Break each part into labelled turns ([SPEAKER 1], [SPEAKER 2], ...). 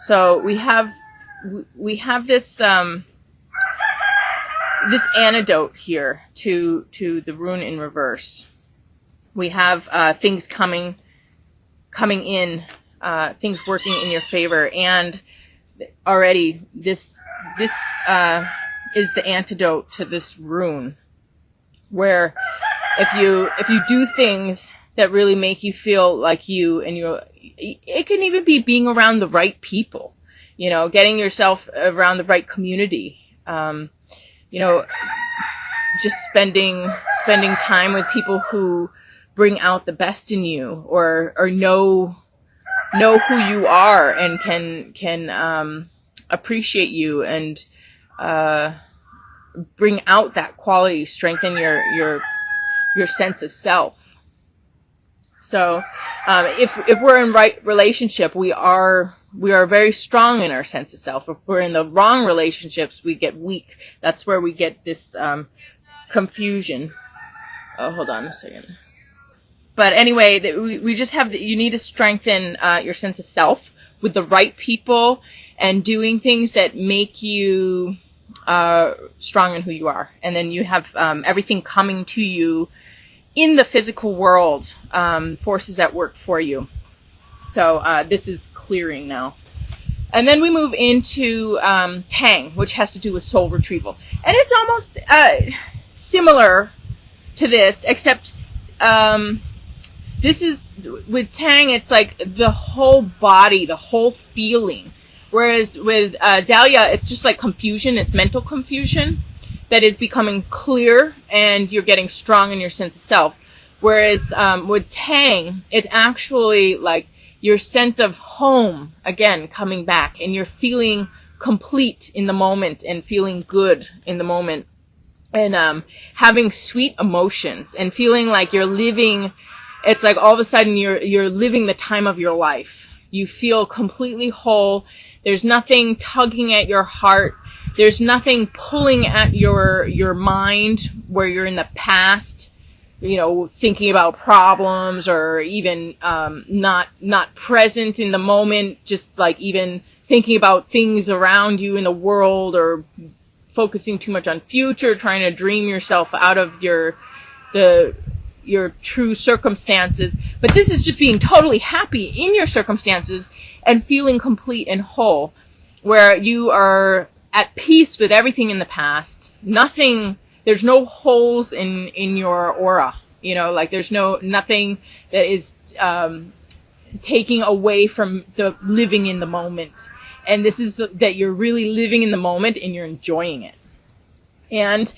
[SPEAKER 1] So we have this this antidote here to the rune in reverse. We have things coming in, things working in your favor, and already this is the antidote to this rune, where if you do things that really make you feel like you, and it can even be being around the right people, getting yourself around the right community, just spending time with people who bring out the best in you, or know who you are and can appreciate you and bring out that quality, strengthen your sense of self. So if we're in right relationship, we are very strong in our sense of self. If we're in the wrong relationships, we get weak. That's where we get this confusion. Oh, hold on a second. But anyway, we just you need to strengthen your sense of self with the right people and doing things that make you strong in who you are. And then you have everything coming to you in the physical world, forces at work for you. So this is clearing now. And then we move into Tang, which has to do with soul retrieval. And it's almost similar to this, except this is, with Tang, it's like the whole body, the whole feeling. Whereas with Dahlia, it's just like confusion. It's mental confusion that is becoming clear, and you're getting strong in your sense of self. Whereas with Tang, it's actually like your sense of home, again, coming back, and you're feeling complete in the moment and feeling good in the moment, and having sweet emotions and feeling like you're living. It's like all of a sudden you're living the time of your life. You feel completely whole. There's nothing tugging at your heart. There's nothing pulling at your mind where you're in the past, thinking about problems, or even not present in the moment, just like even thinking about things around you in the world, or focusing too much on future, trying to dream yourself out of your true circumstances. But this is just being totally happy in your circumstances and feeling complete and whole, where you are at peace with everything in the past. There's no holes in your aura, like there's nothing that is taking away from the living in the moment. And this is that you're really living in the moment and you're enjoying it. And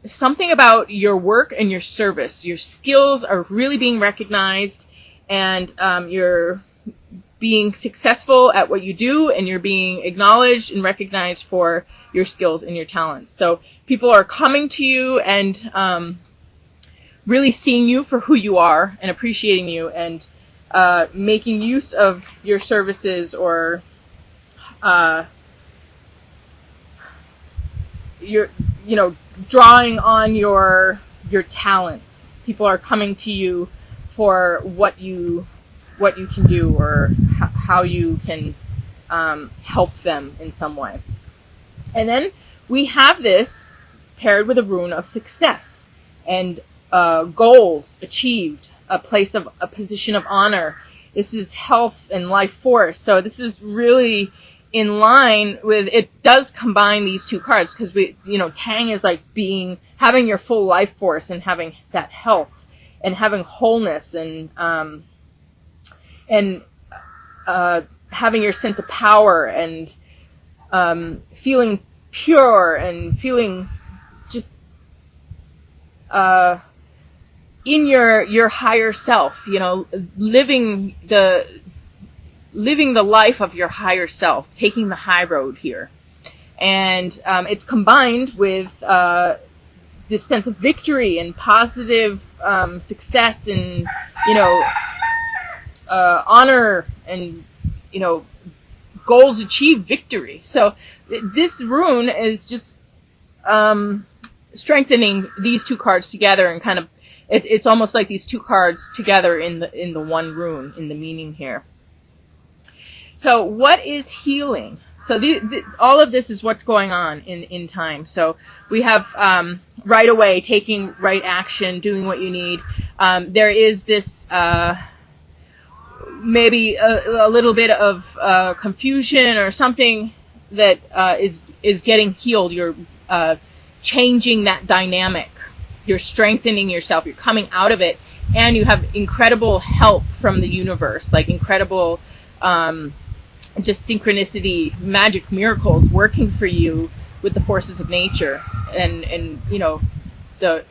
[SPEAKER 1] something about your work and your service, your skills are really being recognized, and you're being successful at what you do, and you're being acknowledged and recognized for your skills and your talents. So people are coming to you and really seeing you for who you are and appreciating you, and making use of your services, or drawing on your talents. People are coming to you for what you can do, or how you can help them in some way. And then we have this paired with a rune of success and goals achieved, a position of honor. This is health and life force. So this is really in line with, it does combine these two cards, because Tang is like having your full life force and having that health and having wholeness, and having your sense of power, and feeling pure, and feeling just in your higher self, living the life of your higher self, taking the high road here. And it's combined with this sense of victory and positive success, and honor, and goals achieved, victory. So this rune is just strengthening these two cards together, and kind of it's almost like these two cards together in the one rune, in the meaning here. So what is healing? So all of this is what's going on in time. So we have right away, taking right action, doing what you need. There is this maybe a little bit of confusion or something that is getting healed. You're changing that dynamic. You're strengthening yourself. You're coming out of it, and you have incredible help from the universe, like incredible just synchronicity, magic miracles working for you with the forces of nature, and you know, the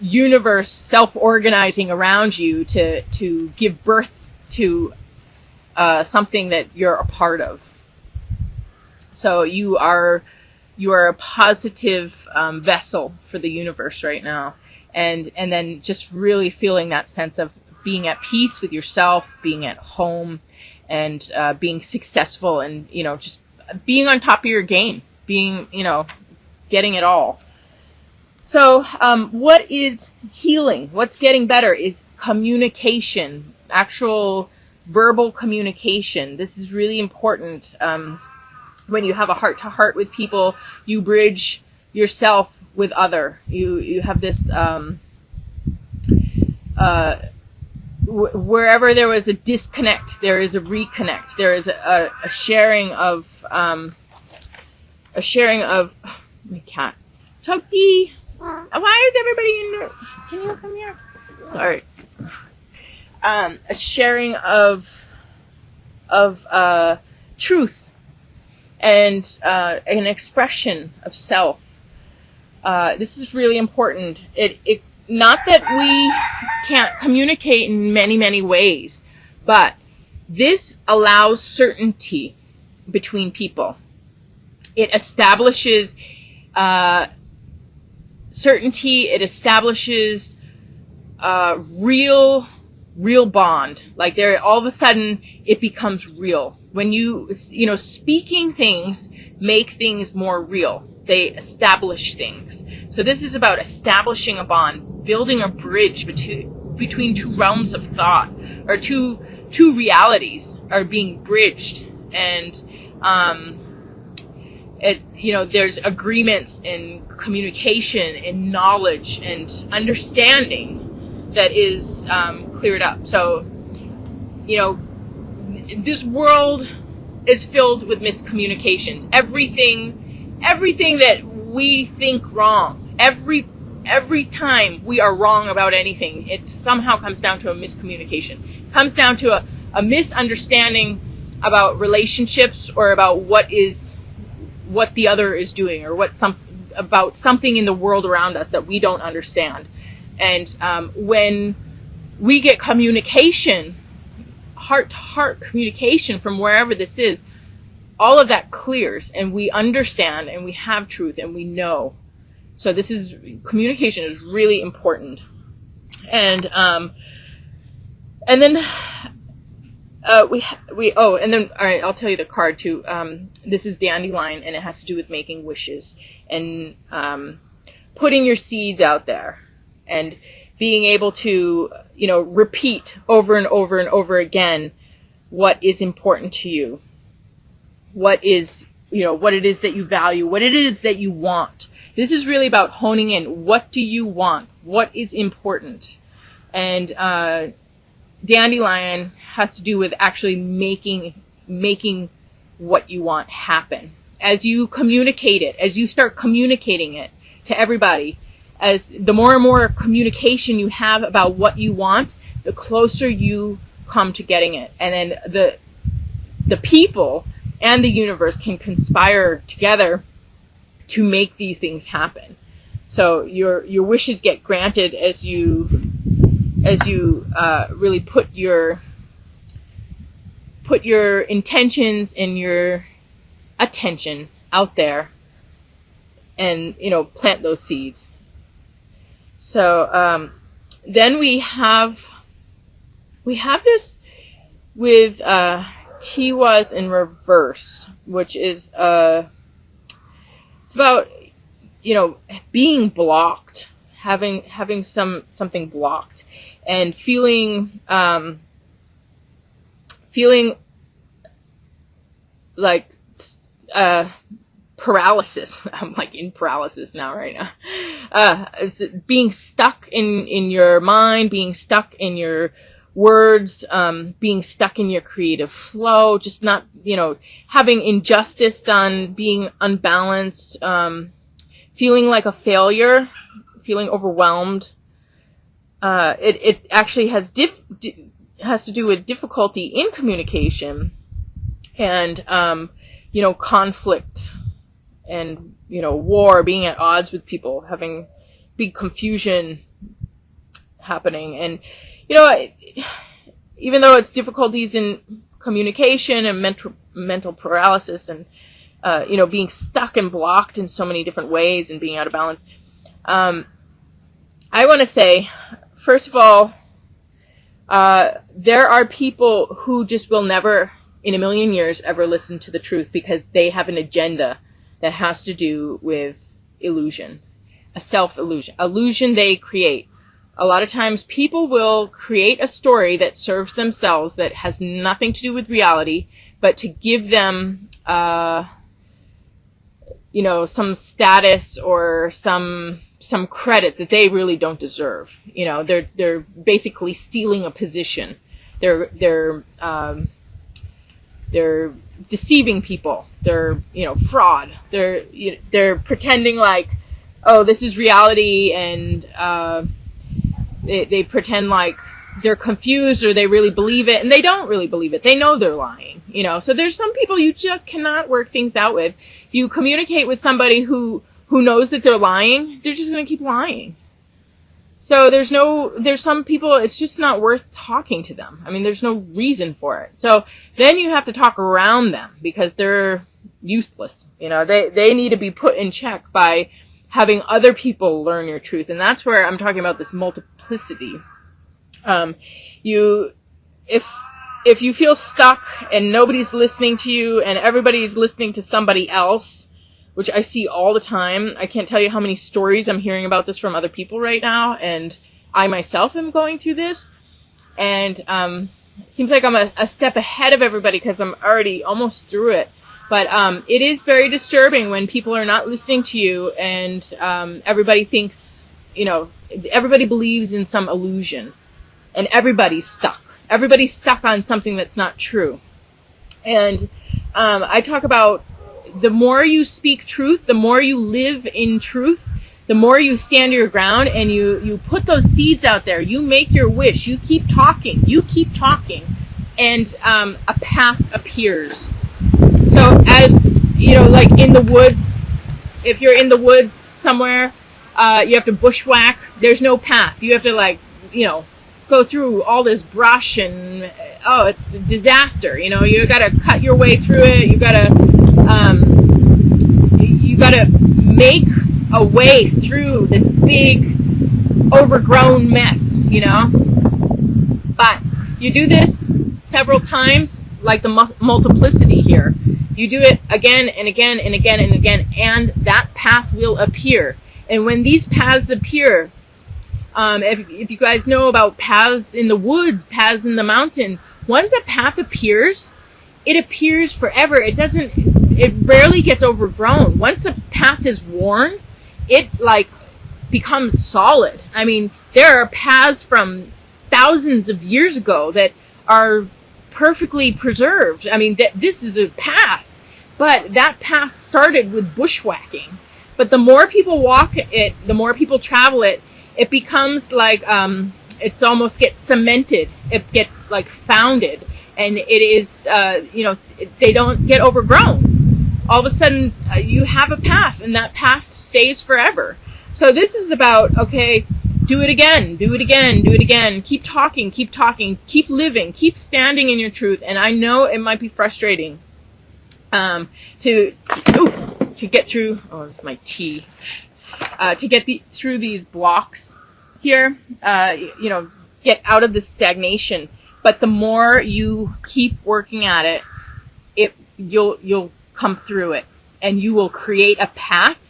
[SPEAKER 1] universe self-organizing around you to give birth to something that you're a part of. So you are a positive vessel for the universe right now, and then just really feeling that sense of being at peace with yourself, being at home, and being successful, and you know, just being on top of your game, being, you know, getting it all. So what is healing? What's getting better is communication, actual verbal communication. This is really important. When you have a heart-to-heart with people, you bridge yourself with other. You have this wherever there was a disconnect, there is a reconnect. There is a sharing of my cat, Chucky. Why is everybody in there? Can you come here? Sorry. A sharing of truth and an expression of self. This is really important. It not that we can't communicate in many, many ways, but this allows certainty between people. It establishes certainty. It establishes real bond. Like there, all of a sudden, it becomes real. When you know, speaking things make things more real. They establish things. So this is about establishing a bond, building a bridge between two realms of thought, or two realities are being bridged. And you know, there's agreements in communication, in knowledge and understanding that is cleared up. So, you know, this world is filled with miscommunications. Everything that we think wrong, every time we are wrong about anything, it somehow comes down to a miscommunication. It comes down to a misunderstanding about relationships, or about what the other is doing, or about something in the world around us that we don't understand. And when we get communication, heart-to-heart communication from wherever this is, all of that clears, and we understand, and we have truth, and we know. So communication is really important. And then all right, I'll tell you the card too. This is Dandelion, and it has to do with making wishes and putting your seeds out there, and being able to, you know, repeat over and over and over again what is important to you. What is, you know, what it is that you value, what it is that you want. This is really about honing in. What do you want? What is important? And Dandelion has to do with actually making what you want happen. As you communicate it, as you start communicating it to everybody, as the more and more communication you have about what you want, the closer you come to getting it. And then the people and the universe can conspire together to make these things happen. So your wishes get granted as you really put your intentions and your attention out there, and, you know, plant those seeds. So then we have this with Tiwas in reverse, which is it's about, you know, being blocked, having something blocked, and feeling like, paralysis. I'm like in paralysis now, right now. Being stuck in your mind, being stuck in your words, being stuck in your creative flow, just not, having injustice done, being unbalanced, feeling like a failure, feeling overwhelmed. It actually has to do with difficulty in communication and, conflict and, war, being at odds with people, having big confusion happening. And, even though it's difficulties in communication and mental paralysis and, being stuck and blocked in so many different ways and being out of balance, I want to say, first of all, there are people who just will never, in a million years, ever listen to the truth because they have an agenda that has to do with illusion, a self-illusion, illusion they create. A lot of times people will create a story that serves themselves that has nothing to do with reality, but to give them, some status or some credit that they really don't deserve. They're basically stealing a position. They're deceiving people. They're, fraud. They're pretending like, oh, this is reality, and, they pretend like they're confused or they really believe it, and they don't really believe it. They know they're lying, So there's some people you just cannot work things out with. You communicate with somebody who knows that they're lying, they're just going to keep lying. So there's some people, it's just not worth talking to them. I mean, there's no reason for it. So then you have to talk around them because they're useless. They need to be put in check by having other people learn your truth. And that's where I'm talking about this multiplicity. If you feel stuck and nobody's listening to you and everybody's listening to somebody else, which I see all the time. I can't tell you how many stories I'm hearing about this from other people right now. And I myself am going through this. And it seems like I'm a step ahead of everybody because I'm already almost through it. But it is very disturbing when people are not listening to you and everybody thinks, everybody believes in some illusion. And everybody's stuck. Everybody's stuck on something that's not true. And I talk about the more you speak truth, the more you live in truth, the more you stand your ground and you put those seeds out there. You make your wish. You keep talking. And a path appears. So as, like in the woods, if you're in the woods somewhere, you have to bushwhack. There's no path. You have to go through all this brush and, it's a disaster. You gotta cut your way through it. You gotta make a way through this big overgrown mess, But you do this several times, like the multiplicity here. You do it again and again and again and again, and that path will appear. And when these paths appear, if you guys know about paths in the woods, paths in the mountain, once a path appears, it appears forever. It rarely gets overgrown. Once a path is worn, it becomes solid. I mean, there are paths from thousands of years ago that are perfectly preserved. I mean, this is a path, but that path started with bushwhacking. But the more people walk it, the more people travel it, it becomes like, it almost gets cemented. It gets founded, and it is, they don't get overgrown. All of a sudden, you have a path, and that path stays forever. So this is about, okay, do it again, keep talking, keep living, keep standing in your truth. And I know it might be frustrating, to get through, it's my tea, to get through these blocks here, get out of this stagnation. But the more you keep working at it, you'll come through it, and you will create a path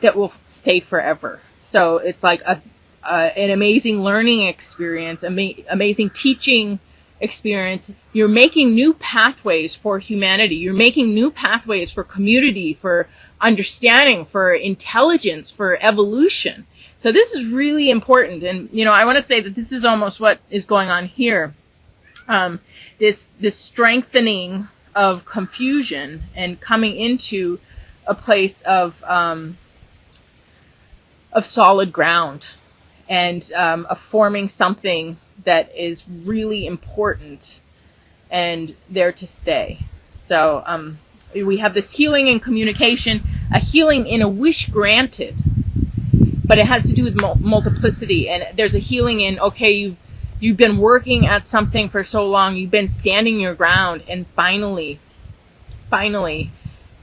[SPEAKER 1] that will stay forever. So it's like an amazing learning experience, amazing teaching experience, you're making new pathways for humanity. You're making new pathways for community, for understanding, for intelligence, for evolution. So this is really important. And, I want to say that this is almost what is going on here. This strengthening of confusion and coming into a place of solid ground and of forming something that is really important and there to stay. So we have this healing and communication, a healing in a wish granted, but it has to do with multiplicity. And there's a healing in, okay, you've been working at something for so long, you've been standing your ground, and finally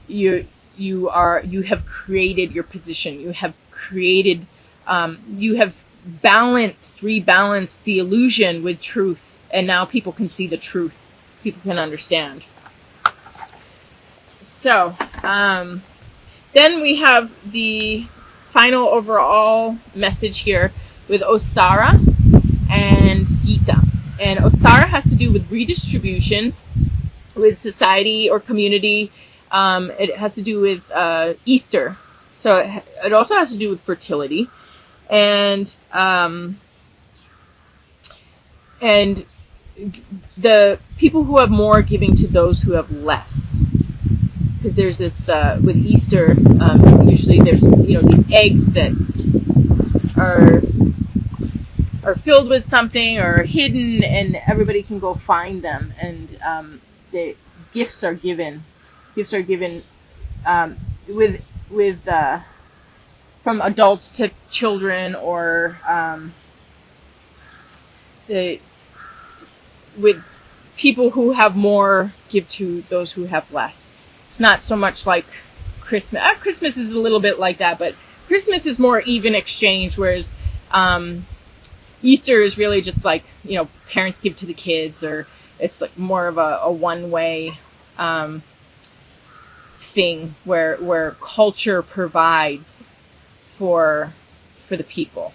[SPEAKER 1] you have created your position. You have created, you have rebalanced the illusion with truth, and now people can see the truth. People can understand. So, then we have the final overall message here with Ostara and Gita. And Ostara has to do with redistribution, with society or community. It has to do with Easter. So it also has to do with fertility. And the people who have more giving to those who have less. Because there's this, with Easter, usually there's, these eggs that are filled with something or hidden, and everybody can go find them. And the gifts are given. Gifts are given with from adults to children, or with people who have more give to those who have less. It's not so much like Christmas. Christmas is a little bit like that, but Christmas is more even exchange, whereas Easter is really just like, parents give to the kids, or it's like more of a one-way thing where culture provides for the people.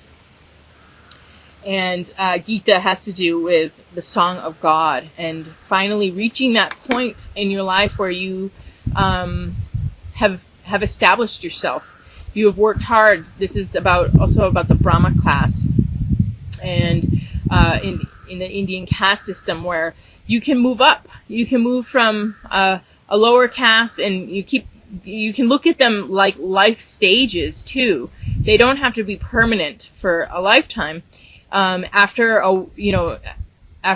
[SPEAKER 1] And Gita has to do with the song of God, and finally reaching that point in your life where you have established yourself. You have worked hard. This is also about the Brahma class, and in the Indian caste system, where you can move up. You can move from a lower caste, and you can look at them like life stages too. They don't have to be permanent for a lifetime. After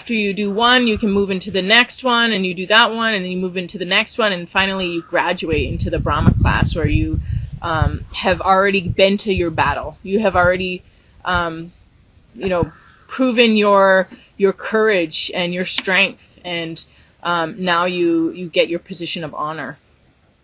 [SPEAKER 1] you do one, you can move into the next one, and you do that one, and then you move into the next one, and finally you graduate into the Brahma class, where you have already been to your battle. You have already, proven your courage and your strength, and now you get your position of honor.